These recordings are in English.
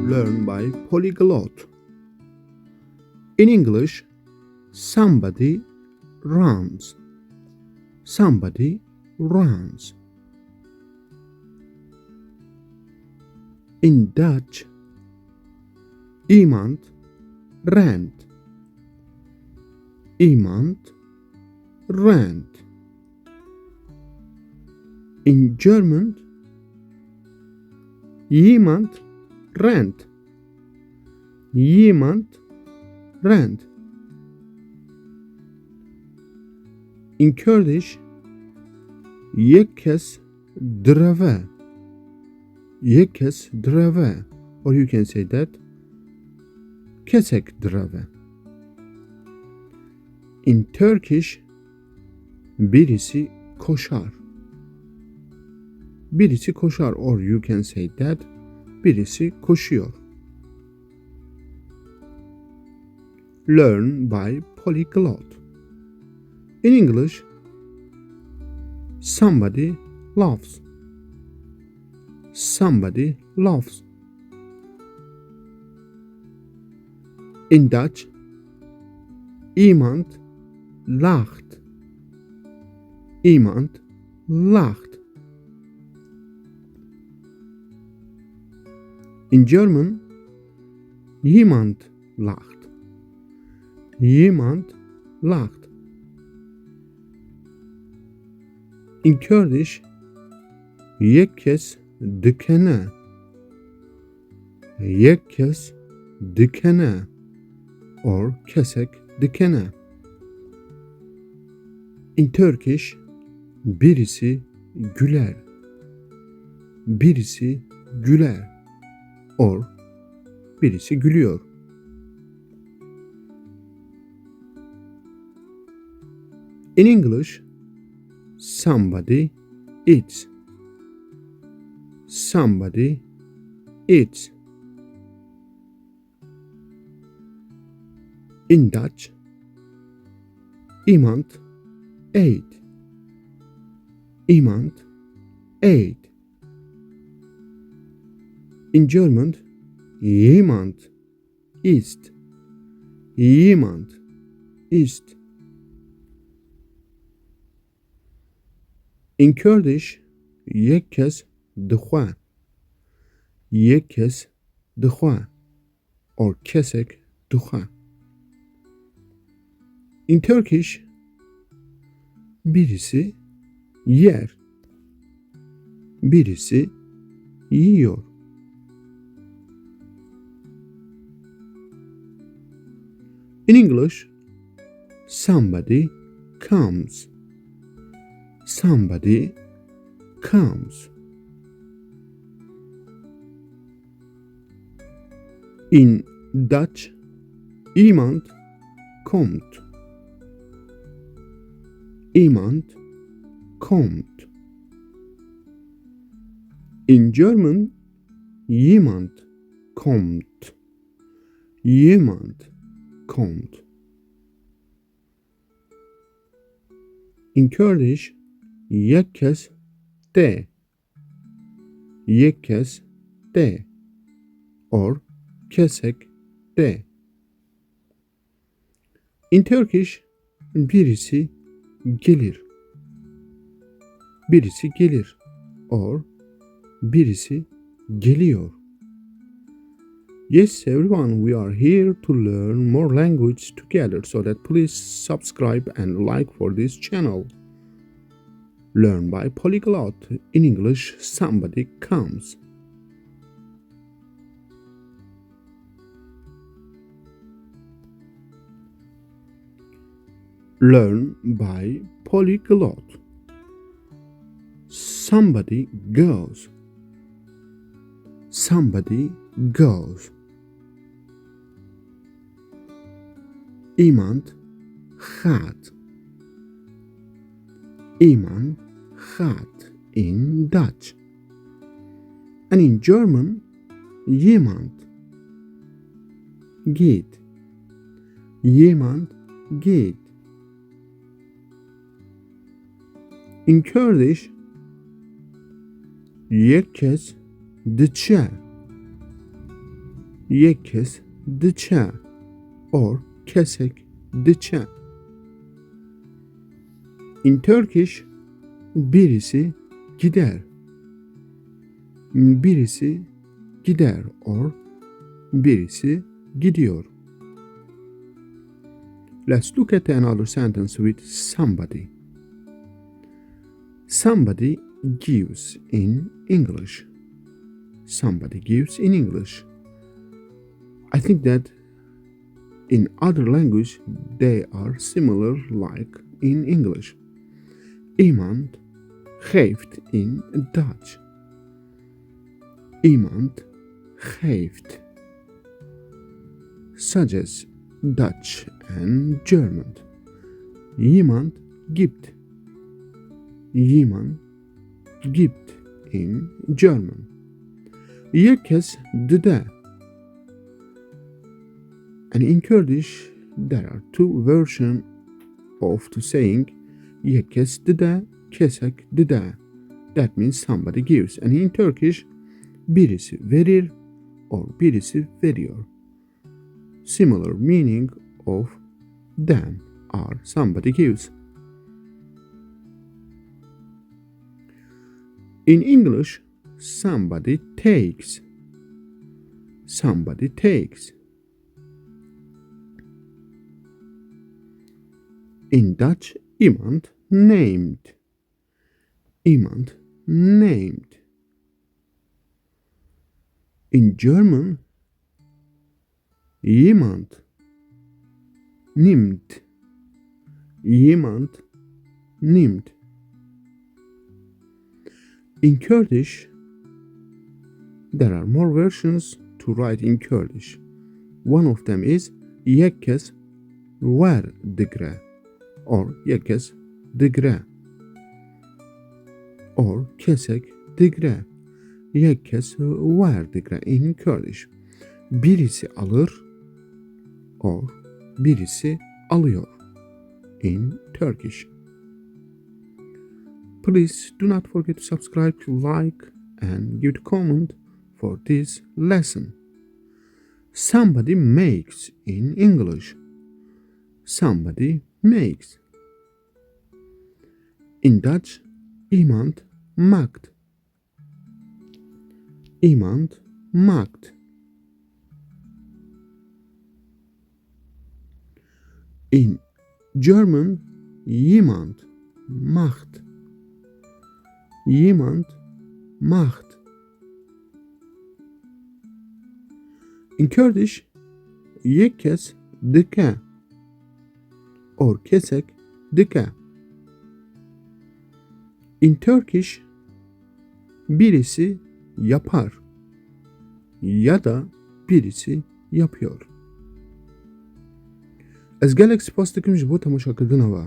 learn by Polyglot. In English, somebody runs. Somebody runs. In Dutch, iemand rent. Iemand rent. In German, jemand rent. Jemand rent. In Kurdish, yekkes dreve. Yekkes dreve. Or you can say that kesek dreve. In Turkish, birisi koşar. Birisi koşar, or you can say that birisi koşuyor. Learn by Polyglot. In English, somebody laughs. Somebody laughs. In Dutch, iemand lacht. Iemand lacht. In German, jemand lacht. Jemand lacht. In Kurdish, yekkes dikene. Yekkes dikene. Or kesek dikene. In Turkish, birisi güler. Birisi güler. Or birisi gülüyor. In English, somebody eats. Somebody eats. In Dutch, iemand eet. Iemand eet. In German, jemand isst. Jemand isst. In Kurdish, yekkes dixwe. Yekkes dixwe. Or kesek dixwe. In Turkish, birisi yer. Birisi yiyor. In English, somebody comes. Somebody comes. In Dutch, iemand komt. Iemand kommt. In German, jemand kommt. Jemand kommt. In Kurdish, yekkes de. Yekkes de. Or kesek de. In Turkish, birisi gelir. Birisi gelir. Or birisi geliyor. Yes, everyone, we are here to learn more language together, so that please subscribe and like for this channel. Learn by Polyglot. In English, somebody comes. Learn by Polyglot. Somebody goes. Somebody goes. Iemand gaat. Iemand gaat in Dutch. And in German, jemand geht. Jemand geht. In Kurdish, yekkes dçe. yekkes dıça or kesek dıça. In Turkish, birisi gider. Birisi gider or birisi gidiyor. Let's look at another sentence with somebody. Somebody gives in English. Somebody gives in English. I think that in other language they are similar like in English. Iemand geeft in Dutch. Iemand geeft, such as Dutch and German. Jemand gibt. Jemand gibt in German. Yekkes dıda. And in Kurdish there are two versions of the saying yekkes dıda, kesek dıda. That means somebody gives. And in Turkish birisi verir or birisi veriyor. Similar meaning of them are somebody gives. In English, somebody takes. Somebody takes. In Dutch, iemand named. Iemand named. In German, jemand nimmt. Jemand nimmt. In Kurdish, there are more versions to write in Kurdish. One of them is yekkes verdikre or yekkes digre or kesek digre. Yekkes verdikre in Kurdish. Birisi alır or birisi alıyor in Turkish. Please do not forget to subscribe, like, and give a comment for this lesson. Somebody makes in English. Somebody makes. In Dutch, iemand maakt. Iemand maakt. In German, jemand macht. Jemand macht. In Kurdish, yekkes dike or kesek dike. In Turkish, birisi yapar ya da birisi yapıyor. Ez gelek spas dikim ji bo temaşakirina ve.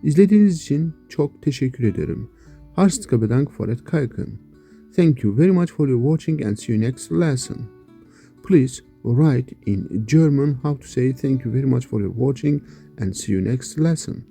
İzlediğiniz için çok teşekkür ederim. Harstike bedank for it kaykin. Thank you very much for your watching and see you next lesson. Please write in German how to say thank you very much for your watching and see you next lesson.